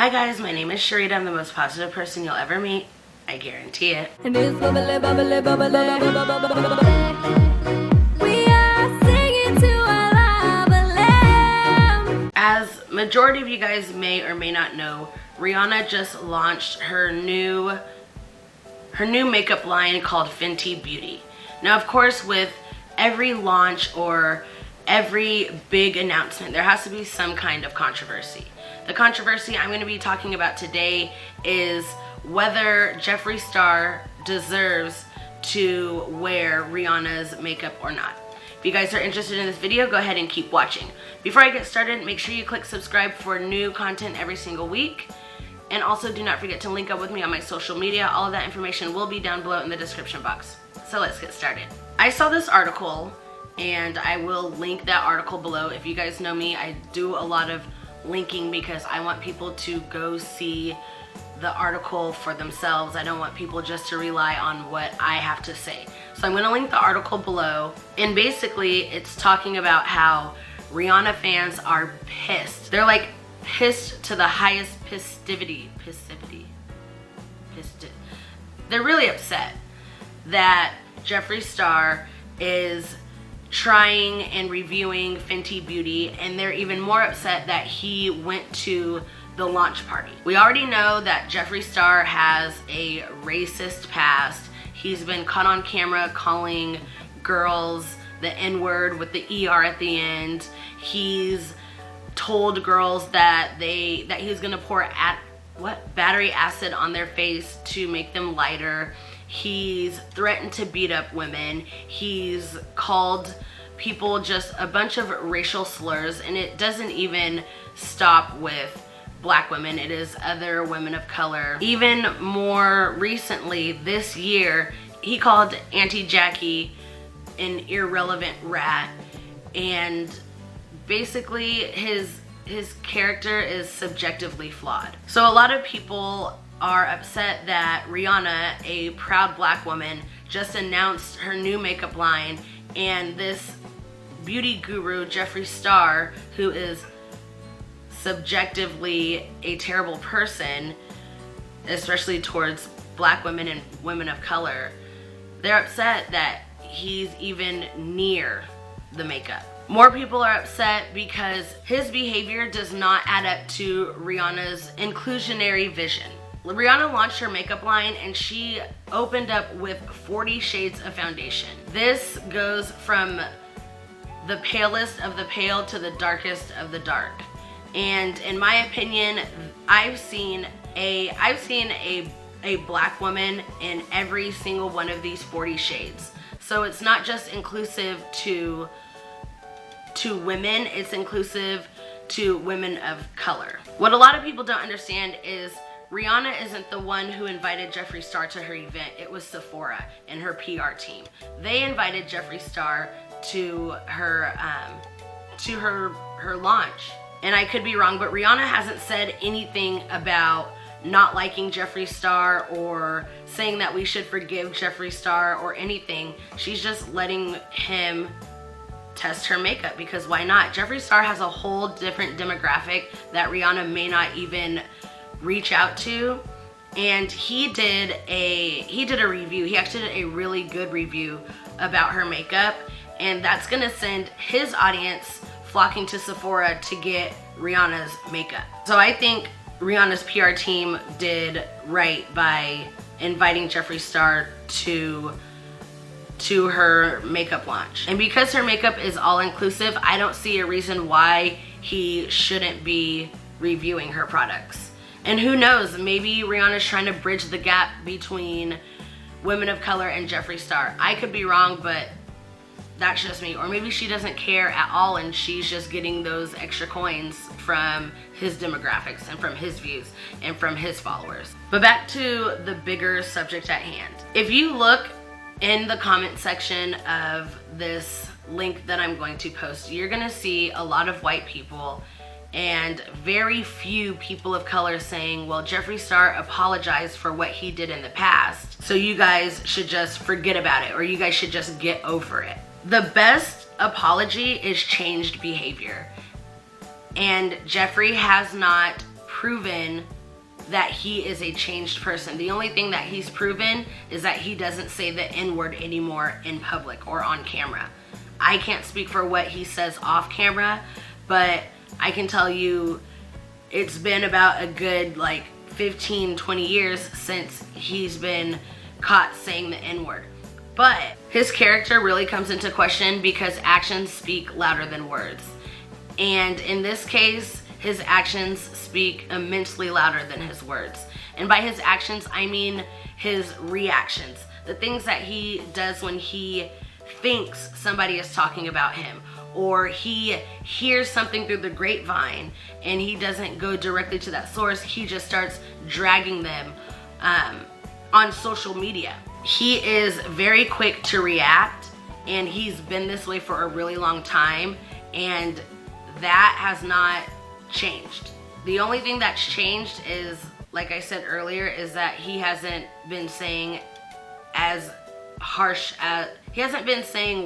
Hi guys, my name is Cheritaisrandom. I'm the most positive person you'll ever meet. I guarantee it. And it's bubbly, bubbly, bubbly, bubbly. We are singing to our love. As majority of you guys may or may not know, Rihanna just launched her new makeup line called Fenty Beauty. Now, of course, with every launch or every big announcement, there has to be some kind of controversy. The controversy I'm going to be talking about today is whether Jeffree Star deserves to wear Rihanna's makeup or not. If you guys are interested in this video, go ahead and keep watching. Before I get started, make sure you click subscribe for new content every single week. And also do not forget to link up with me on my social media. All of that information will be down below in the description box. So let's get started. I saw this article and I will link that article below. If you guys know me, I do a lot of linking because I want people to go see the article for themselves. I don't want people just to rely on what I have to say. So I'm going to link the article below, and basically it's talking about how Rihanna fans are pissed. They're like pissed to the highest pistivity. They're really upset that Jeffree Star is trying and reviewing Fenty Beauty, and they're even more upset that he went to the launch party. We already know that Jeffree Star has a racist past. He's been caught on camera calling girls the N-word with the ER at the end. He's told girls that he was gonna pour battery acid on their face to make them lighter. He's threatened to beat up women. He's called people just a bunch of racial slurs, and it doesn't even stop with black women. It is other women of color. Even more recently this year, he called Auntie Jackie an irrelevant rat, and basically his character is subjectively flawed. So a lot of people are upset that Rihanna, a proud black woman, just announced her new makeup line, and this beauty guru, Jeffree Star, who is subjectively a terrible person, especially towards black women and women of color, they're upset that he's even near the makeup. More people are upset because his behavior does not add up to Rihanna's inclusionary vision. Rihanna launched her makeup line and she opened up with 40 shades of foundation. This goes from the palest of the pale to the darkest of the dark. And in my opinion, I've seen a black woman in every single one of these 40 shades. So it's not just inclusive to women, it's inclusive to women of color. What a lot of people don't understand is Rihanna isn't the one who invited Jeffree Star to her event. It was Sephora and her PR team. They invited Jeffree Star to her launch. And I could be wrong, but Rihanna hasn't said anything about not liking Jeffree Star or saying that we should forgive Jeffree Star or anything. She's just letting him test her makeup, because why not? Jeffree Star has a whole different demographic that Rihanna may not even reach out to, and he did a review. He actually did a really good review about her makeup, and that's gonna send his audience flocking to Sephora to get Rihanna's makeup. So I think Rihanna's PR team did right by inviting Jeffree Star to her makeup launch. And because her makeup is all-inclusive, I don't see a reason why he shouldn't be reviewing her products. And who knows, maybe Rihanna's trying to bridge the gap between women of color and Jeffree Star. I could be wrong, but that's just me. Or maybe she doesn't care at all and she's just getting those extra coins from his demographics and from his views and from his followers. But back to the bigger subject at hand. If you look in the comment section of this link that I'm going to post, you're gonna see a lot of white people and very few people of color saying, well, Jeffree Star apologized for what he did in the past, so you guys should just forget about it, or you guys should just get over it. The best apology is changed behavior, and Jeffree has not proven that he is a changed person. The only thing that he's proven is that he doesn't say the N-word anymore in public or on camera. I can't speak for what he says off camera, but I can tell you it's been about a good like 15, 20 years since he's been caught saying the N-word. But his character really comes into question because actions speak louder than words. And in this case, his actions speak immensely louder than his words. And by his actions, I mean his reactions. The things that he does when he thinks somebody is talking about him, or he hears something through the grapevine and he doesn't go directly to that source, he just starts dragging them on social media. He is very quick to react, and he's been this way for a really long time, and that has not changed. The only thing that's changed is, like I said earlier, is that he hasn't been saying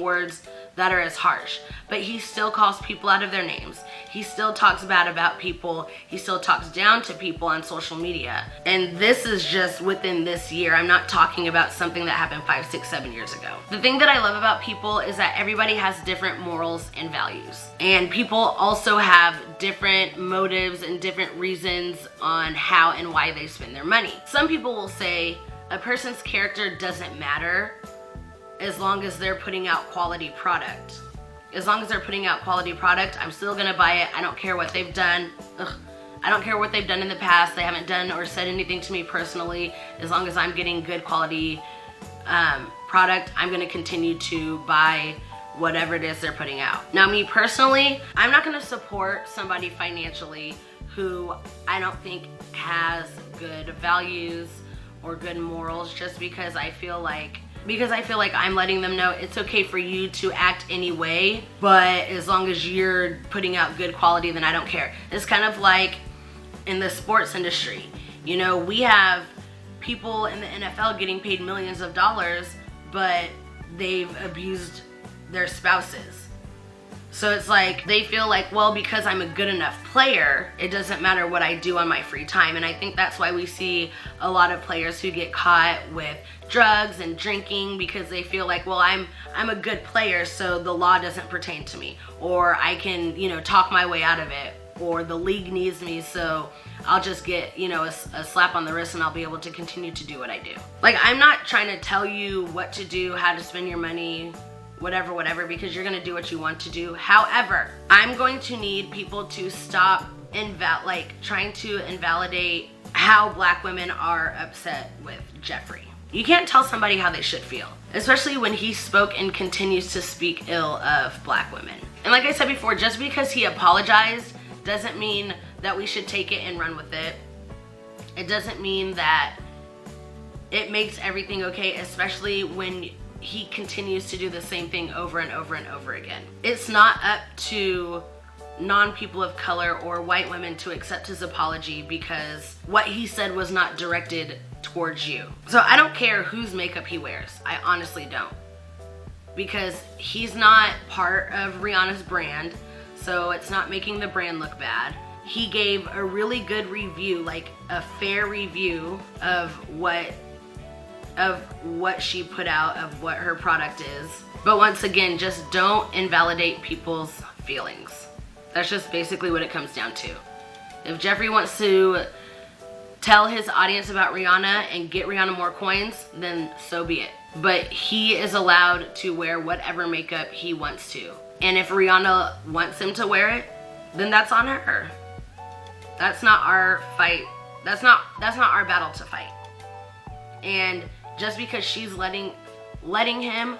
words that are as harsh, but he still calls people out of their names. He still talks bad about people. He still talks down to people on social media. And this is just within this year. I'm not talking about something that happened 5, 6, 7 years ago. The thing that I love about people is that everybody has different morals and values. And people also have different motives and different reasons on how and why they spend their money. Some people will say a person's character doesn't matter as long as they're putting out quality product. As long as they're putting out quality product, I'm still gonna buy it. I don't care what they've done. I don't care what they've done in the past. They haven't done or said anything to me personally. As long as I'm getting good quality product, I'm gonna continue to buy whatever it is they're putting out. Now, me personally, I'm not gonna support somebody financially who I don't think has good values or good morals, just because I feel like I'm letting them know it's okay for you to act any way, but as long as you're putting out good quality, then I don't care. It's kind of like in the sports industry. You know, we have people in the NFL getting paid millions of dollars, but they've abused their spouses. So it's like they feel like, well, because I'm a good enough player, it doesn't matter what I do on my free time. And I think that's why we see a lot of players who get caught with drugs and drinking, because they feel like, well, I'm a good player, so the law doesn't pertain to me, or I can, you know, talk my way out of it, or the league needs me, so I'll just get, you know, a slap on the wrist and I'll be able to continue to do what I do. Like, I'm not trying to tell you what to do, how to spend your money, whatever, because you're gonna do what you want to do. However, I'm going to need people to stop trying to invalidate how black women are upset with Jeffree. You can't tell somebody how they should feel, especially when he spoke and continues to speak ill of black women. And like I said before, just because he apologized doesn't mean that we should take it and run with it. It doesn't mean that it makes everything okay, especially when he continues to do the same thing over and over and over again. It's not up to non-people of color or white women to accept his apology because what he said was not directed towards you. So I don't care whose makeup he wears. I honestly don't. Because he's not part of Rihanna's brand, so it's not making the brand look bad. He gave a really good review, like a fair review of what she put out, of what her product is. But once again, just don't invalidate people's feelings. That's just basically what it comes down to. If Jeffree wants to tell his audience about Rihanna and get Rihanna more coins, then so be it. But he is allowed to wear whatever makeup he wants to. And if Rihanna wants him to wear it, then that's on her. That's not our fight. That's not our battle to fight. And just because she's letting him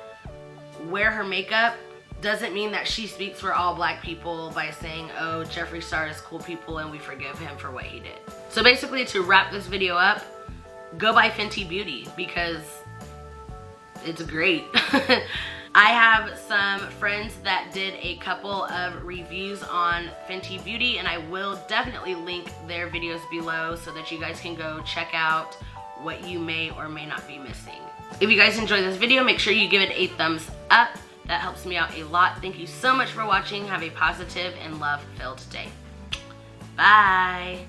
wear her makeup doesn't mean that she speaks for all black people by saying, oh, Jeffree Star is cool people and we forgive him for what he did. So basically, to wrap this video up, go buy Fenty Beauty because it's great. I have some friends that did a couple of reviews on Fenty Beauty, and I will definitely link their videos below so that you guys can go check out what you may or may not be missing. If you guys enjoyed this video, make sure you give it a thumbs up. That helps me out a lot. Thank you so much for watching. Have a positive and love-filled day. Bye.